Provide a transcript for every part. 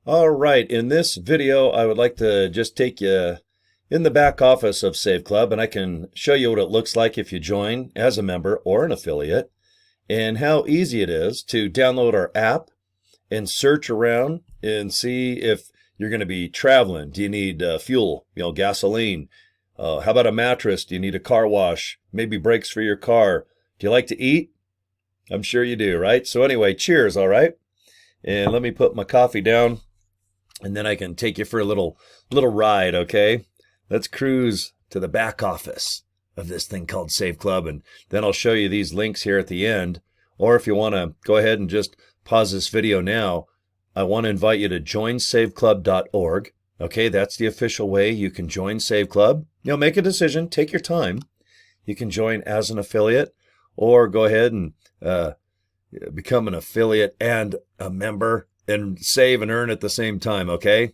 All right, in this video, I would like to just take you in the back office of Save Club, and I can show you what it looks like if you join as a member or an affiliate, and how easy it is to download our app and search around and see if you're going to be traveling. Do you need fuel, gasoline? How about a mattress? Do you need a car wash? Maybe brakes for your car? Do you like to eat? I'm sure you do, right? So anyway, cheers, all right? And let me put my coffee down, and then I can take you for a little ride, okay? Let's cruise to the back office of this thing called Save Club, and then I'll show you these links here at the end. Or if you want to go ahead and just pause this video now, I want to invite you to joinsaveclub.org. Okay, that's the official way you can join Save Club. Make a decision, take your time. You can join as an affiliate, or go ahead and become an affiliate and a member and save and earn at the same time, okay?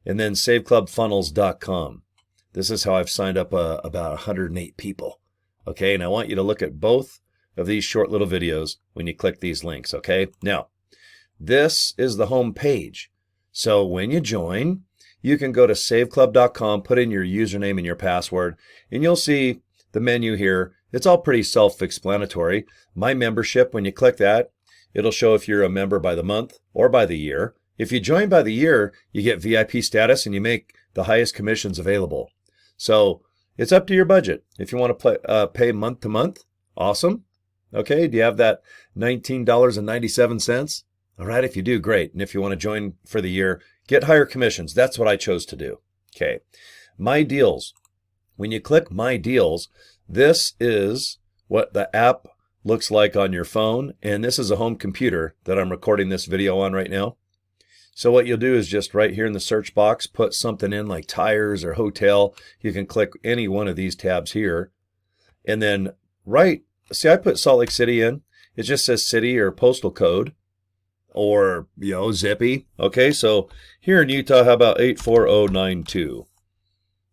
And then saveclubfunnels.com. This is how I've signed up about 108 people, okay? And I want you to look at both of these short little videos when you click these links, okay? Now, this is the home page. So when you join, you can go to saveclub.com, put in your username and your password, and you'll see the menu here. It's all pretty self-explanatory. My membership, when you click that, it'll show if you're a member by the month or by the year. If you join by the year, you get VIP status and you make the highest commissions available. So it's up to your budget. If you want to pay month to month, awesome. Okay, do you have that $19.97? All right, if you do, great. And if you want to join for the year, get higher commissions. That's what I chose to do. Okay, My Deals. When you click My Deals, this is what the app looks like on your phone, and this is a home computer that I'm recording this video on right now. So what you'll do is just right here in the search box, put something in like tires or hotel. You can click any one of these tabs here. And then see, I put Salt Lake City in. It just says city or postal code or, zippy. Okay, so here in Utah, how about 84092?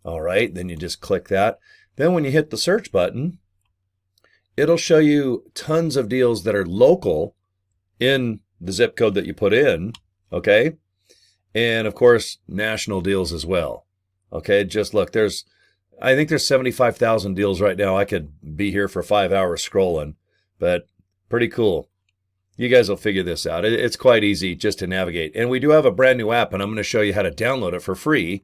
All right, then you just click that. Then when you hit the search button, it'll show you tons of deals that are local in the zip code that you put in, okay? And of course, national deals as well. Okay, just look, I think there's 75,000 deals right now. I could be here for 5 hours scrolling, but pretty cool. You guys will figure this out. It's quite easy just to navigate. And we do have a brand new app, and I'm going to show you how to download it for free.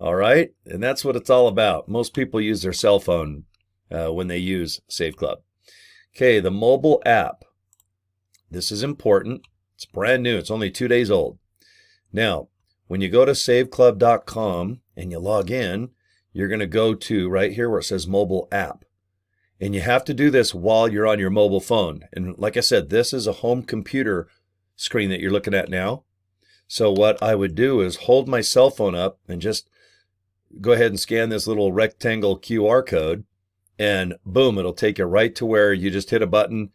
All right, and that's what it's all about. Most people use their cell phone when they use Save Club. Okay, the mobile app. This is important. It's brand new. It's only 2 days old. Now, when you go to saveclub.com and you log in, you're going to go to right here where it says mobile app. And you have to do this while you're on your mobile phone. And like I said, this is a home computer screen that you're looking at now. So what I would do is hold my cell phone up and just go ahead and scan this little rectangle QR code, and boom, it'll take you right to where you just hit a button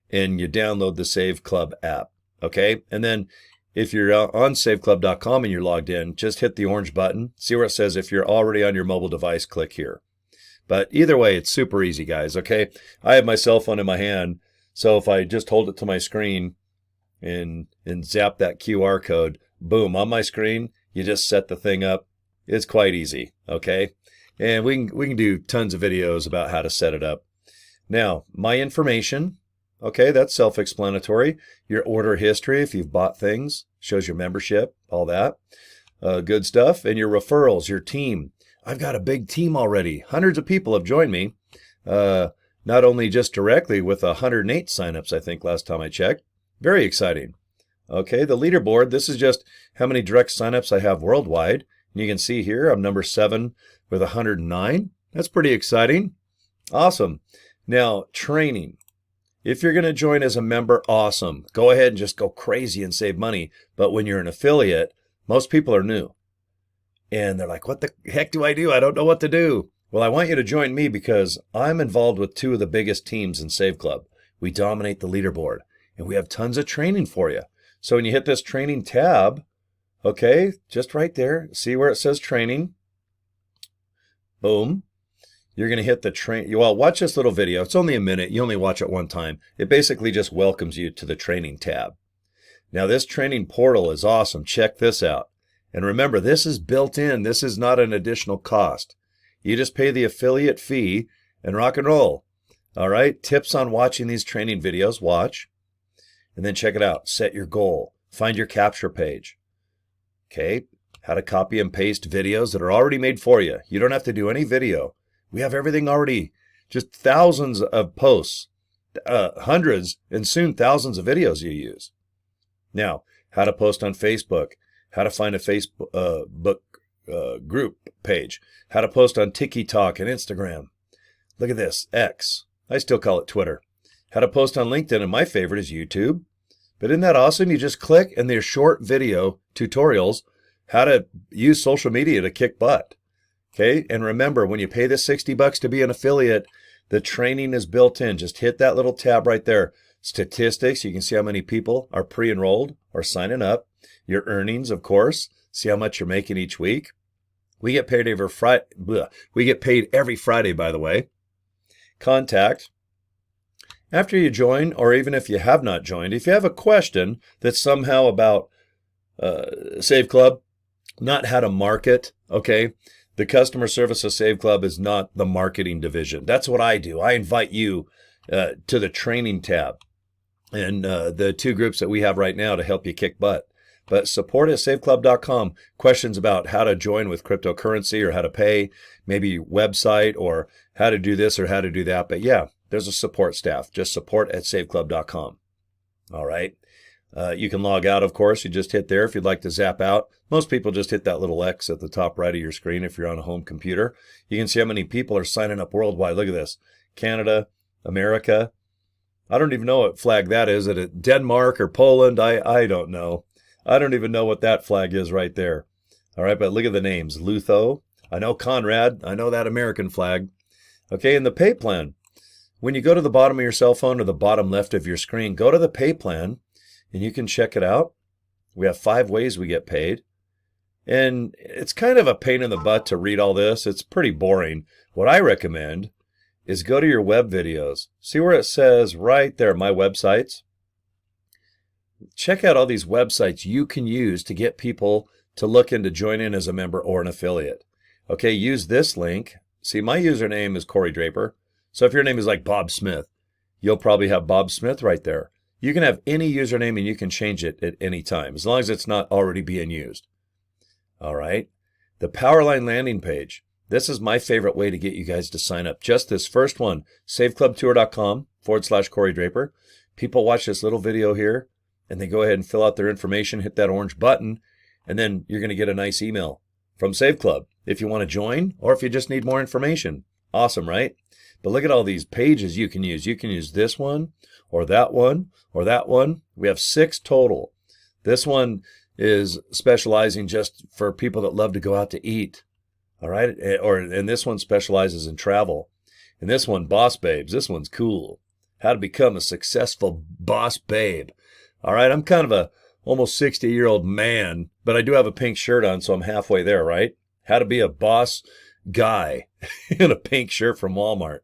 and you download the Save Club app. Okay, and then if you're on saveclub.com and you're logged in, just hit the orange button. See where it says if you're already on your mobile device, click here. But either way, it's super easy, guys. Okay, I have my cell phone in my hand, so if I just hold it to my screen and zap that QR code, boom, on my screen, you just set the thing up. It's quite easy, okay? And we can do tons of videos about how to set it up. Now, my information, okay, that's self-explanatory. Your order history, if you've bought things, shows your membership, all that. Good stuff. And your referrals, your team. I've got a big team already. Hundreds of people have joined me. Not only just directly with 108 signups, I think, last time I checked. Very exciting. Okay, the leaderboard, this is just how many direct signups I have worldwide. And you can see here, I'm number 7 with 109. That's pretty exciting. Awesome. Now, training. If you're going to join as a member, awesome. Go ahead and just go crazy and save money. But when you're an affiliate, most people are new. And they're like, what the heck do? I don't know what to do. Well, I want you to join me because I'm involved with 2 of the biggest teams in Save Club. We dominate the leaderboard, and we have tons of training for you. So when you hit this training tab, okay, just right there, see where it says training? Boom. You're going to hit the well, watch this little video. It's only a minute. You only watch it one time. It basically just welcomes you to the training tab. Now this training portal is awesome. Check this out. And remember, this is built in. This is not an additional cost. You just pay the affiliate fee and rock and roll. All right, tips on watching these training videos, watch. And then check it out. Set your goal. Find your capture page. Okay, how to copy and paste videos that are already made for you. You don't have to do any video. We have everything already. Just thousands of posts, hundreds, and soon thousands of videos you use. Now, how to post on Facebook, how to find a Facebook group page, how to post on TikTok and Instagram. Look at this, X. I still call it Twitter. How to post on LinkedIn, and my favorite is YouTube. But isn't that awesome? You just click, and they're short video tutorials, how to use social media to kick butt. Okay, and remember, when you pay the $60 to be an affiliate, the training is built in. Just hit that little tab right there. Statistics, you can see how many people are pre-enrolled or signing up. Your earnings, of course. See how much you're making each week. We get paid every Friday. We get paid every Friday, by the way. Contact. After you join, or even if you have not joined, if you have a question that's somehow about Save Club, not how to market, okay? The customer service of Save Club is not the marketing division. That's what I do. I invite you to the training tab and the two groups that we have right now to help you kick butt. But support at saveclub.com. Questions about how to join with cryptocurrency or how to pay, maybe website or how to do this or how to do that. But yeah, there's a support staff. Just support at saveclub.com. All right. You can log out, of course. You just hit there if you'd like to zap out. Most people just hit that little X at the top right of your screen if you're on a home computer. You can see how many people are signing up worldwide. Look at this. Canada, America. I don't even know what flag that is. Is it Denmark or Poland? I don't know. I don't even know what that flag is right there. All right, but look at the names. Lutho. I know Conrad. I know that American flag. Okay, and the pay plan. When you go to the bottom of your cell phone or the bottom left of your screen, go to the pay plan. And you can check it out. We have 5 ways we get paid. And it's kind of a pain in the butt to read all this. It's pretty boring. What I recommend is go to your web videos. See where it says right there, my websites? Check out all these websites you can use to get people to look into joining as a member or an affiliate. Okay, use this link. See, my username is Cory Draper. So if your name is like Bob Smith, you'll probably have Bob Smith right there. You can have any username and you can change it at any time, as long as it's not already being used. All right. The Powerline landing page. This is my favorite way to get you guys to sign up. Just this first one, saveclubtour.com/Cory Draper. People watch this little video here and they go ahead and fill out their information, hit that orange button, and then you're going to get a nice email from Save Club if you want to join or if you just need more information. Awesome, right? But look at all these pages you can use. You can use this one or that one or that one. We have 6 total. This one is specializing just for people that love to go out to eat. All right. And this one specializes in travel. And this one, Boss Babes. This one's cool. How to become a successful boss babe. All right. I'm kind of a almost 60-year-old man, but I do have a pink shirt on, so I'm halfway there, right? How to be a boss guy in a pink shirt from Walmart.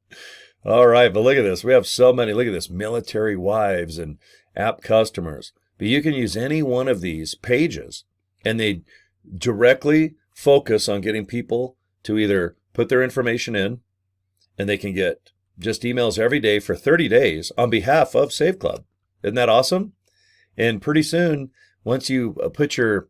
All right, but look at this. We have so many. Look at this. Military wives and app customers. But you can use any one of these pages, and they directly focus on getting people to either put their information in, and they can get just emails every day for 30 days on behalf of Save Club. Isn't that awesome? And pretty soon, once you put your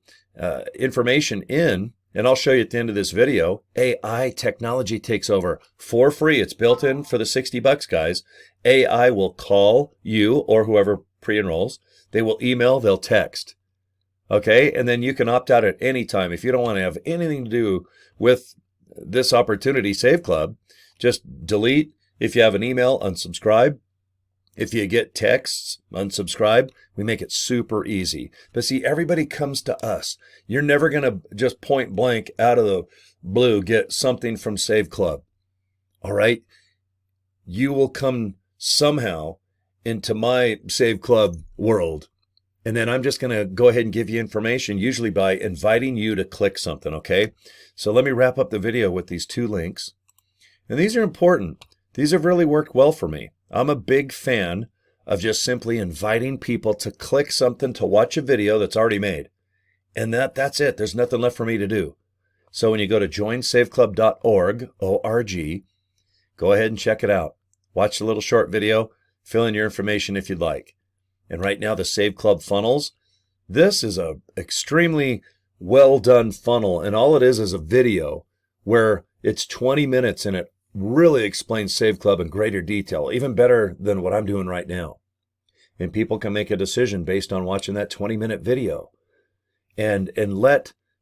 information in, and I'll show you at the end of this video, AI technology takes over for free. It's built in for the $60, guys. AI will call you or whoever pre-enrolls. They will email, they'll text. Okay, and then you can opt out at any time. If you don't want to have anything to do with this opportunity, Save Club, just delete. If you have an email, unsubscribe. If you get texts, unsubscribe. We make it super easy. But see, everybody comes to us. You're never going to just point blank out of the blue get something from Save Club. All right? You will come somehow into my Save Club world. And then I'm just going to go ahead and give you information, usually by inviting you to click something, okay? So let me wrap up the video with these 2 links. And these are important. These have really worked well for me. I'm a big fan of just simply inviting people to click something to watch a video that's already made. And that's it. There's nothing left for me to do. So when you go to joinsaveclub.org, O-R-G, go ahead and check it out. Watch the little short video, fill in your information if you'd like. And right now, the Save Club funnels, this is a extremely well done funnel. And all it is a video where it's 20 minutes and it really explains Save Club in greater detail, even better than what I'm doing right now. And people can make a decision based on watching that 20-minute video. And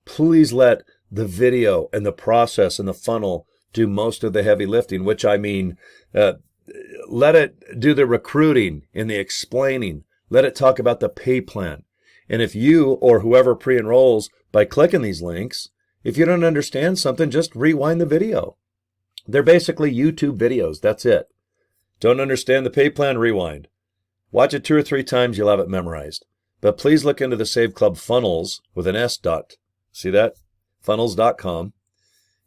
please let the video and the process and the funnel do most of the heavy lifting, which I mean, let it do the recruiting and the explaining. Let it talk about the pay plan. And if you or whoever pre-enrolls by clicking these links, if you don't understand something, just rewind the video. They're basically YouTube videos. That's it. Don't understand the pay plan? Rewind. Watch it 2 or 3 times. You'll have it memorized. But please look into the Save Club funnels with an S dot. See that? Funnels.com.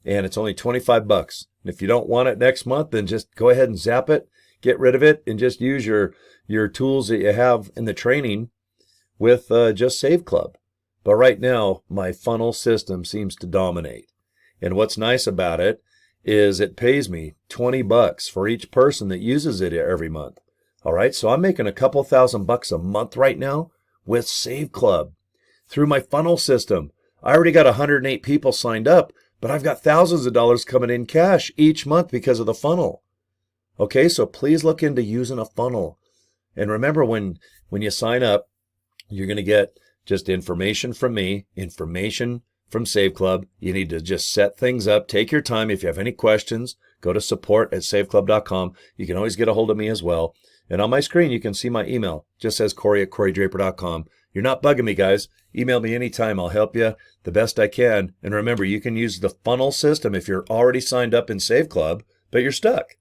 And it's only $25. And if you don't want it next month, then just go ahead and zap it, get rid of it, and just use your tools that you have in the training with just Save Club. But right now, my funnel system seems to dominate. And what's nice about it is it pays me $20 for each person that uses it every month. All right, so I'm making a couple $1,000 a month right now with Save Club through my funnel system. I already got 108 people signed up, but I've got thousands of dollars coming in cash each month because of the funnel. Okay, so please look into using a funnel. And remember, when you sign up, you're going to get just information from me, information from Save Club. You need to just set things up. Take your time. If you have any questions, go to support@saveclub.com. You can always get a hold of me as well. And on my screen, you can see my email. It just says Cory@CoryDraper.com. You're not bugging me, guys. Email me anytime. I'll help you the best I can. And remember, you can use the funnel system if you're already signed up in Save Club, but you're stuck.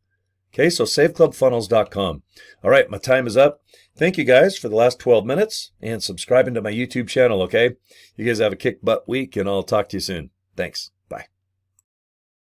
Okay, so saveclubfunnels.com. All right, my time is up. Thank you guys for the last 12 minutes and subscribing to my YouTube channel, okay? You guys have a kick butt week, and I'll talk to you soon. Thanks.